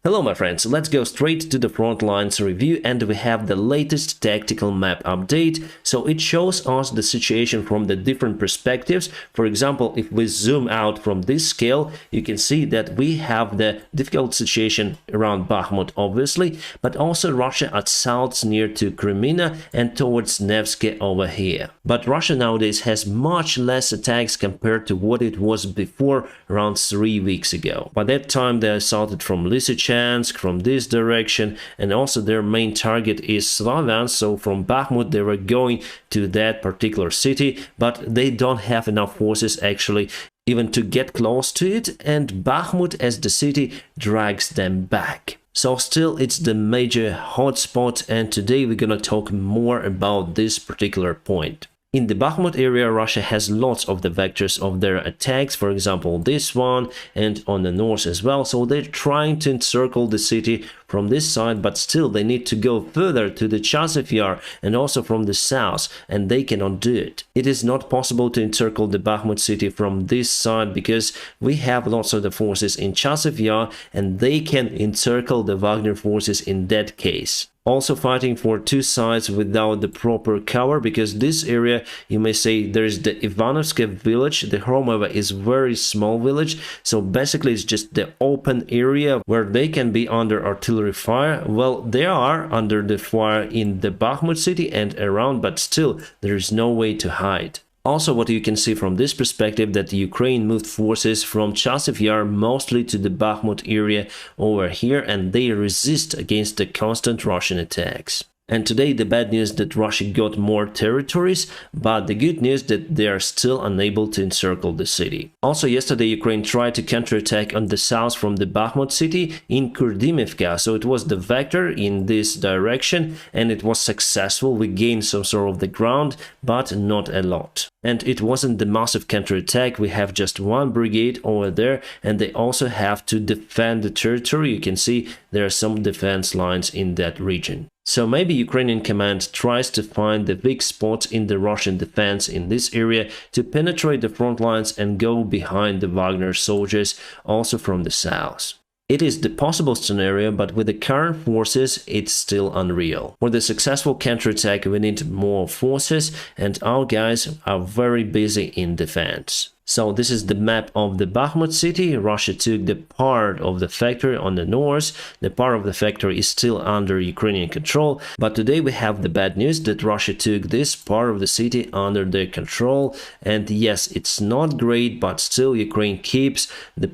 Hello my friends, let's go straight to the front lines review, and we have the latest tactical map update. So it shows us the situation from the different perspectives. For example, if we zoom out from this scale, you can see that we have the difficult situation around Bakhmut obviously, but also Russia assaults near to Kremlin and towards Nevsky over here. But Russia nowadays has much less attacks compared to what it was before around 3 weeks ago. By that time they assaulted from Lysychansk, from this direction, and also their main target is Slavyansk. So from Bakhmut they were going to that particular city, but they don't have enough forces actually even to get close to it, and Bakhmut as the city drags them back. So still it's the major hotspot, and today we're gonna talk more about this particular point. In the Bakhmut area, Russia has lots of the vectors of their attacks, for example this one, and on the north as well. So they're trying to encircle the city from this side, but still they need to go further to the Chasiv Yar and also from the south, and they cannot do it. It is not possible to encircle the Bakhmut city from this side because we have lots of the forces in Chasiv Yar, and they can encircle the Wagner forces in that case. Also fighting for two sides without the proper cover, because this area, you may say, there is the Ivanovsky village. The Hromova is very small village, so basically it's just the open area where they can be under artillery fire. Well, they are under the fire in the Bakhmut city and around, but still there is no way to hide. Also, what you can see from this perspective, that Ukraine moved forces from Chasiv Yar mostly to the Bakhmut area over here, and they resist against the constant Russian attacks. And today the bad news that Russia got more territories, but the good news that they are still unable to encircle the city. Also yesterday Ukraine tried to counterattack on the south from the Bakhmut city in Kurdimivka, so it was the vector in this direction and it was successful. We gained some sort of the ground, but not a lot. And it wasn't the massive counterattack. We have just one brigade over there, and they also have to defend the territory. You can see there are some defense lines in that region. So maybe Ukrainian command tries to find the weak spots in the Russian defense in this area to penetrate the front lines and go behind the Wagner soldiers also from the south. It is the possible scenario, but with the current forces, it's still unreal. For the successful counterattack, we need more forces, and our guys are very busy in defense. So this is the map of the Bakhmut city. Russia took the part of the factory on the north. The part of the factory is still under Ukrainian control. But today we have the bad news that Russia took this part of the city under their control. And yes, it's not great, but still Ukraine keeps the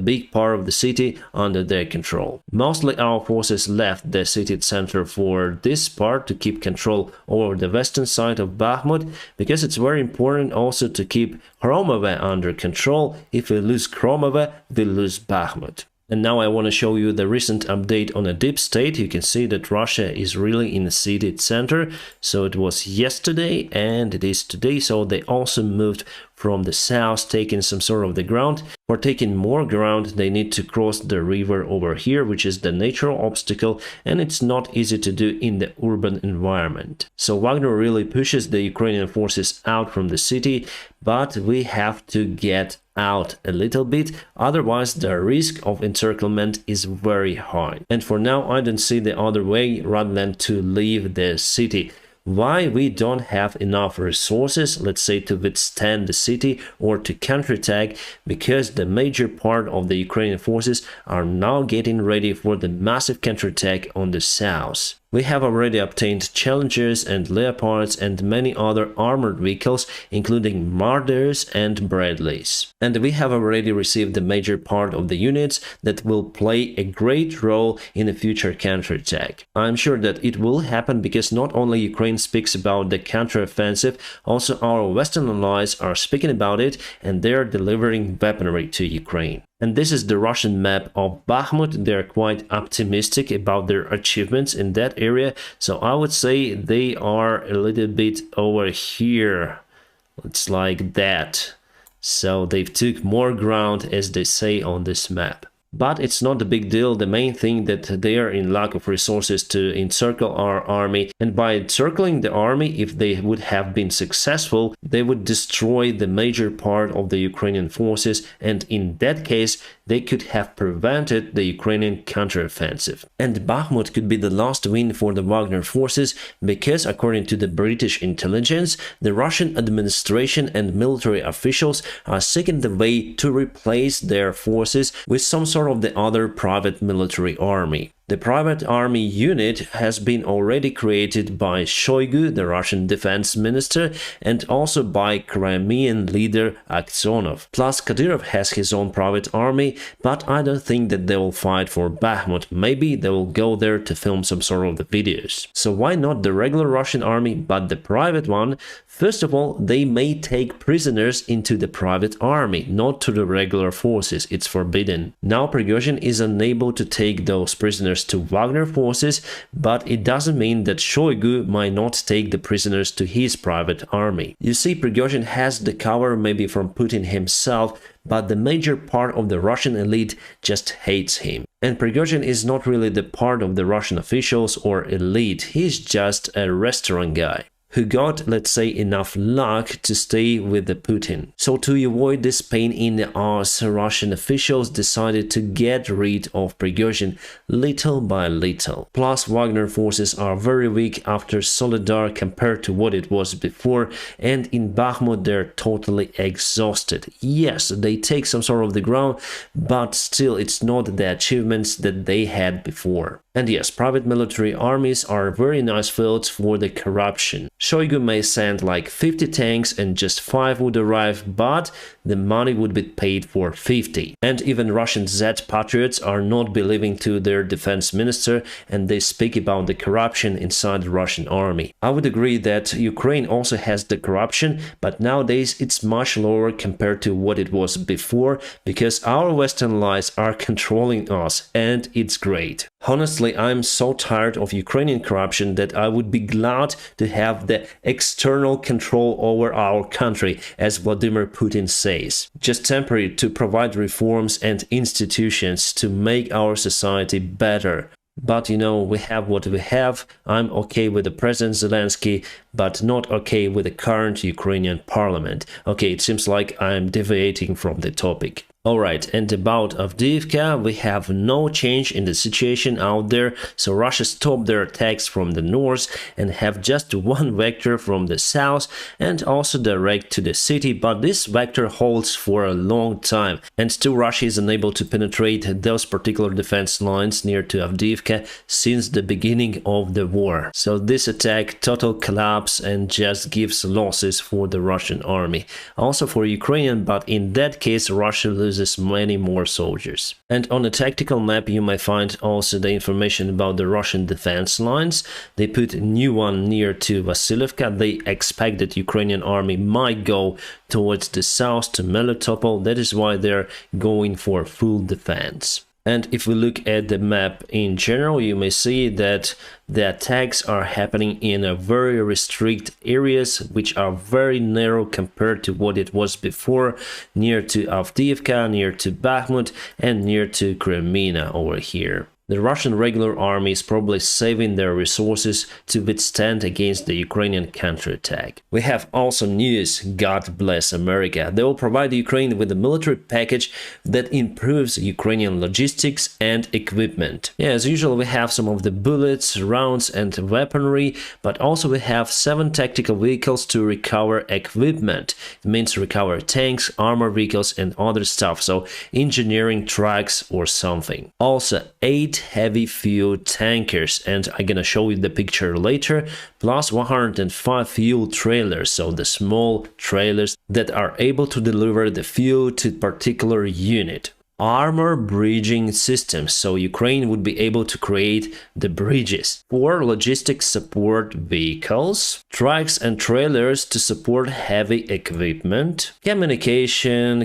big part of the city under their control. Mostly our forces left the city center for this part to keep control over the western side of Bakhmut, because it's very important also to keep Hromova under control. If we lose Hromova, we lose Bakhmut. And now I want to show you the recent update on a deep state. You can see that Russia is really in the city center. So it was yesterday and it is today. So they also moved from the south, taking some sort of the ground. For taking more ground, they need to cross the river over here, which is the natural obstacle, and it's not easy to do in the urban environment. So Wagner really pushes the Ukrainian forces out from the city, but we have to get out a little bit, otherwise the risk of encirclement is very high. And for now I don't see the other way rather than to leave the city. Why we don't have enough resources, let's say, to withstand the city or to counterattack? Because the major part of the Ukrainian forces are now getting ready for the massive counterattack on the south. We have already obtained Challengers and Leopards and many other armored vehicles, including Marders and Bradleys. And we have already received the major part of the units that will play a great role in the future counterattack. I'm sure that it will happen, because not only Ukraine speaks about the counteroffensive, also our Western allies are speaking about it, and they are delivering weaponry to Ukraine. And this is the Russian map of Bakhmut. They are quite optimistic about their achievements in that area. So I would say they are a little bit over here. It's like that. So they've took more ground, as they say on this map. But it's not a big deal. The main thing that they are in lack of resources to encircle our army, and by encircling the army, if they would have been successful, they would destroy the major part of the Ukrainian forces, and in that case they could have prevented the Ukrainian counteroffensive. And Bakhmut could be the last win for the Wagner forces because, according to the British intelligence, the Russian administration and military officials are seeking the way to replace their forces with some sort of the other private military army. The private army unit has been already created by Shoigu, the Russian defense minister, and also by Crimean leader Aksyonov. Plus, Kadyrov has his own private army, but I don't think that they will fight for Bakhmut. Maybe they will go there to film some sort of the videos. So why not the regular Russian army, but the private one? First of all, they may take prisoners into the private army, not to the regular forces. It's forbidden. Now Prigozhin is unable to take those prisoners to Wagner forces, but it doesn't mean that Shoigu might not take the prisoners to his private army. You see, Prigozhin has the cover maybe from Putin himself, but the major part of the Russian elite just hates him. And Prigozhin is not really the part of the Russian officials or elite, he's just a restaurant guy who got, let's say, enough luck to stay with the Putin. So to avoid this pain in the arse, Russian officials decided to get rid of Prigozhin little by little. Plus, Wagner forces are very weak after Soledar compared to what it was before, and in Bakhmut they're totally exhausted. Yes, they take some sort of the ground, but still it's not the achievements that they had before. And yes, private military armies are very nice fields for the corruption. Shoigu may send like 50 tanks and just 5 would arrive, but the money would be paid for 50. And even Russian Z patriots are not believing to their defense minister, and they speak about the corruption inside the Russian army. I would agree that Ukraine also has the corruption, but nowadays it's much lower compared to what it was before, because our Western allies are controlling us, and it's great. Honestly, I'm so tired of Ukrainian corruption that I would be glad to have the external control over our country, as Vladimir Putin says. Just temporary, to provide reforms and institutions to make our society better. But you know, we have what we have. I'm okay with the President Zelensky, but not okay with the current Ukrainian parliament. Okay, it seems like I'm deviating from the topic. Alright, and about Avdiivka, we have no change in the situation out there, so Russia stopped their attacks from the north and have just one vector from the south and also direct to the city, but this vector holds for a long time, and still Russia is unable to penetrate those particular defense lines near to Avdiivka since the beginning of the war. So this attack total collapse and just gives losses for the Russian army. Also for Ukrainian, but in that case Russia loses many more soldiers. And on a tactical map you might find also the information about the Russian defense lines. They put a new one near to Vasilivka. They expect that Ukrainian army might go towards the south to Melitopol. That is why they're going for full defense. And if we look at the map in general, you may see that the attacks are happening in a very restricted areas, which are very narrow compared to what it was before, near to Avdiivka, near to Bakhmut, and near to Kremlin over here. The Russian regular army is probably saving their resources to withstand against the Ukrainian counterattack. We have also news, God bless America. They will provide Ukraine with a military package that improves Ukrainian logistics and equipment. Yeah, as usual, we have some of the bullets, rounds and weaponry, but also we have 7 tactical vehicles to recover equipment. It means recover tanks, armor vehicles and other stuff, so engineering trucks or something. Also 8 heavy fuel tankers, and I'm gonna show you the picture later, plus 105 fuel trailers, so the small trailers that are able to deliver the fuel to particular unit. Armor bridging systems, so Ukraine would be able to create the bridges. 4 logistics support vehicles, trucks and trailers to support heavy equipment, communication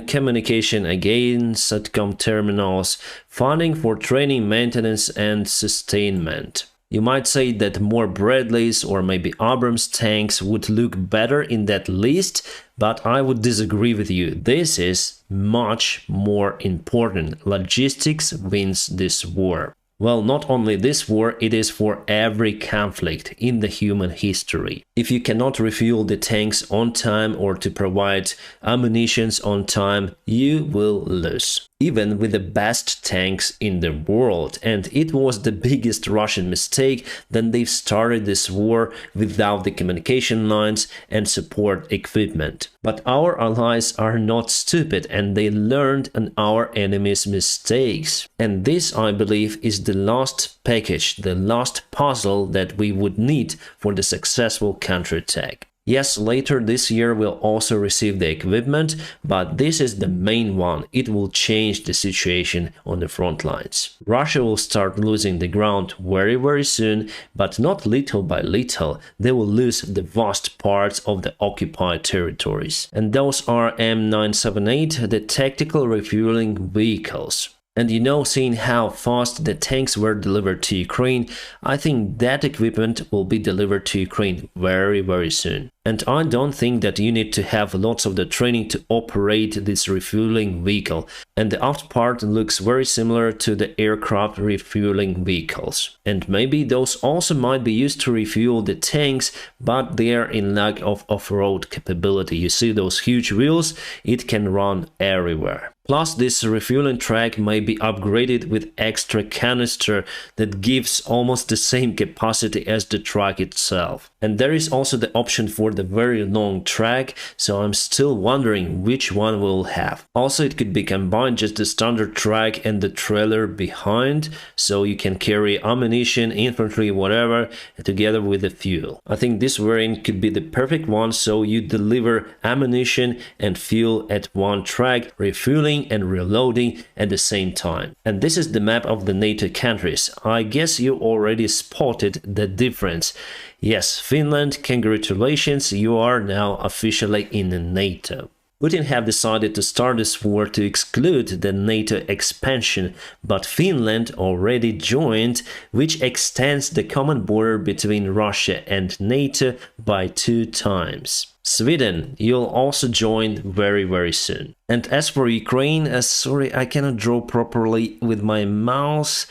again, SATCOM terminals, funding for training, maintenance and sustainment. You might say that more Bradleys or maybe Abrams tanks would look better in that list, but I would disagree with you. This is much more important. Logistics wins this war. Well, not only this war, it is for every conflict in the human history. If you cannot refuel the tanks on time or to provide ammunitions on time, you will lose. even with the best tanks in the world. And it was the biggest Russian mistake that they've started this war without the communication lines and support equipment. But our allies are not stupid, and they learned on our enemy's mistakes. And this, I believe, is the last package, the last puzzle that we would need for the successful counterattack. Yes, later this year we'll also receive the equipment, but this is the main one. It will change the situation on the front lines. Russia will start losing the ground very soon, but not little by little. They will lose the vast parts of the occupied territories. And those are M978, the tactical refueling vehicles. And you know, seeing how fast the tanks were delivered to Ukraine, I think that equipment will be delivered to Ukraine very soon. And I don't think that you need to have lots of the training to operate this refueling vehicle. And the aft part looks very similar to the aircraft refueling vehicles. And maybe those also might be used to refuel the tanks, but they are in lack of off-road capability. You see those huge wheels? It can run everywhere. Plus, this refueling track may be upgraded with extra canister that gives almost the same capacity as the track itself. And there is also the option for the very long track, so I'm still wondering which one we'll have. Also, it could be combined, just the standard track and the trailer behind, so you can carry ammunition, infantry, whatever, together with the fuel. I think this variant could be the perfect one, so you deliver ammunition and fuel at one track, refueling and reloading at the same time. And this is the map of the NATO countries. I guess you already spotted the difference. Yes, Finland, congratulations, you are now officially in NATO. Putin have decided to start this war to exclude the NATO expansion, but Finland already joined, which extends the common border between Russia and NATO by 2 times. Sweden, you'll also join very soon. And as for Ukraine, sorry, I cannot draw properly with my mouse.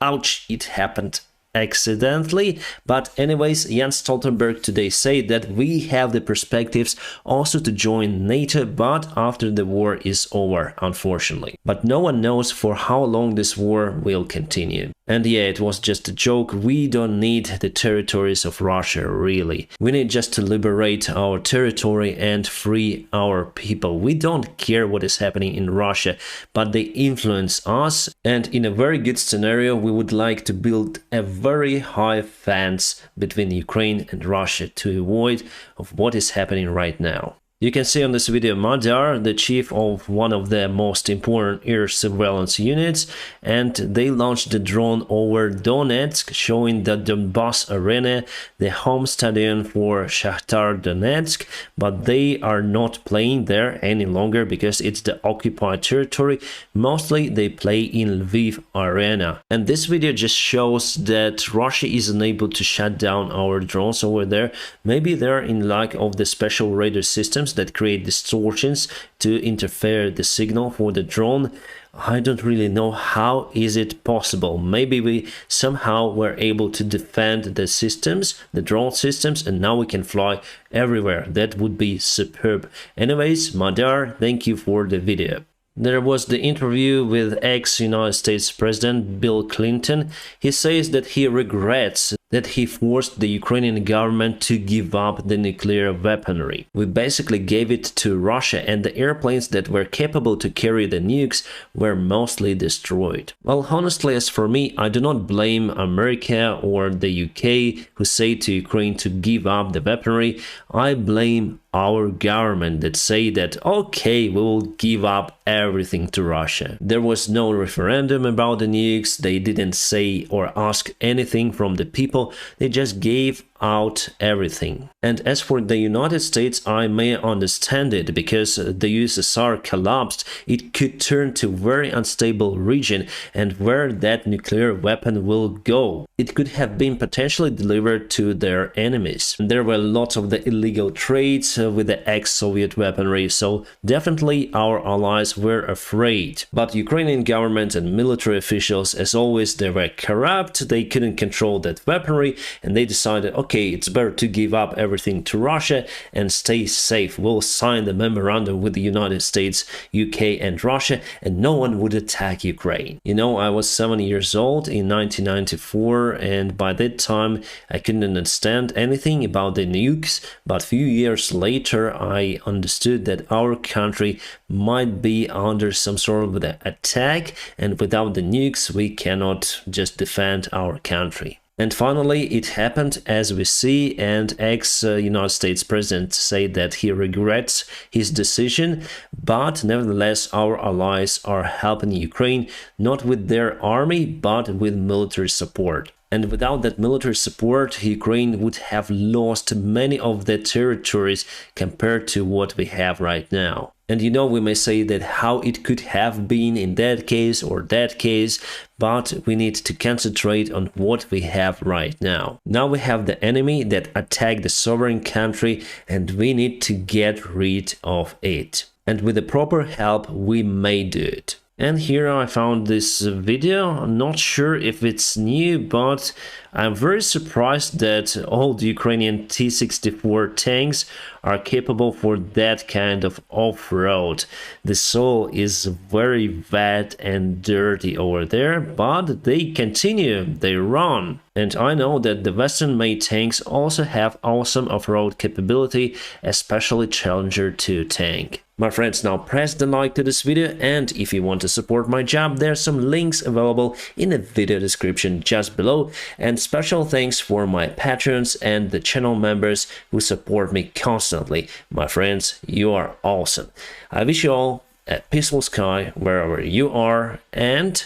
Ouch, it happened accidentally. But anyways, Jens Stoltenberg today said that we have the perspectives also to join NATO, but after the war is over, unfortunately. But no one knows for how long this war will continue. And yeah, it was just a joke. We don't need the territories of Russia, really. We need just to liberate our territory and free our people. We don't care what is happening in Russia, but they influence us. And in a very good scenario, we would like to build a very high fence between Ukraine and Russia to avoid of what is happening right now. You can see on this video Madar, the chief of one of the most important air surveillance units, and they launched the drone over Donetsk, showing the Donbass arena, the home stadium for Shakhtar Donetsk, but they are not playing there any longer because it's the occupied territory. Mostly they play in Lviv arena. And this video just shows that Russia is unable to shut down our drones over there. Maybe they're in lack of the special radar systems that create distortions to interfere the signal for the drone. I don't really know how is it possible. Maybe we somehow were able to defend the systems, the drone systems, and now we can fly everywhere. That would be superb. Anyways, Madar, thank you for the video. There was the interview with ex-United States President Bill Clinton. He says that he regrets that he forced the Ukrainian government to give up the nuclear weaponry. We basically gave it to Russia, and the airplanes that were capable to carry the nukes were mostly destroyed. Well, honestly, as for me, I do not blame America or the UK who say to Ukraine to give up the weaponry. I blame our government that say that, okay, we will give up everything to Russia. There was no referendum about the nukes. They didn't say or ask anything from the people. They just gave out everything. And as for the United States, I may understand it, because the USSR collapsed. It could turn to very unstable region, and where that nuclear weapon will go, it could have been potentially delivered to their enemies. There were lots of the illegal trades with the ex-Soviet weaponry, so definitely our allies were afraid. But Ukrainian government and military officials, as always, they were corrupt. They couldn't control that weaponry, and they decided, okay, okay, it's better to give up everything to Russia and stay safe. We'll sign the memorandum with the United States, UK and Russia, and no one would attack Ukraine. You know, I was 7 years old in 1994, and by that time I couldn't understand anything about the nukes, but few years later I understood that our country might be under some sort of attack, and without the nukes we cannot just defend our country. And finally, it happened as we see, and ex-United States President said that he regrets his decision, but nevertheless our allies are helping Ukraine, not with their army, but with military support. And without that military support, Ukraine would have lost many of their territories compared to what we have right now. And you know, we may say that how it could have been in that case or that case, but we need to concentrate on what we have right now. Now we have the enemy that attacked the sovereign country, and we need to get rid of it. And with the proper help, we may do it. And here I found this video. I'm not sure if it's new, but I'm very surprised that all the Ukrainian T-64 tanks are capable for that kind of off-road. The soil is very wet and dirty over there, but they continue, they run. And I know that the Western-made tanks also have awesome off-road capability, especially Challenger 2 tank. My friends, now press the like to this video, and if you want to support my job, there are some links available in the video description just below. And special thanks for my patrons and the channel members who support me constantly. My friends, you are awesome. I wish you all a peaceful sky wherever you are, and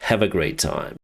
have a great time.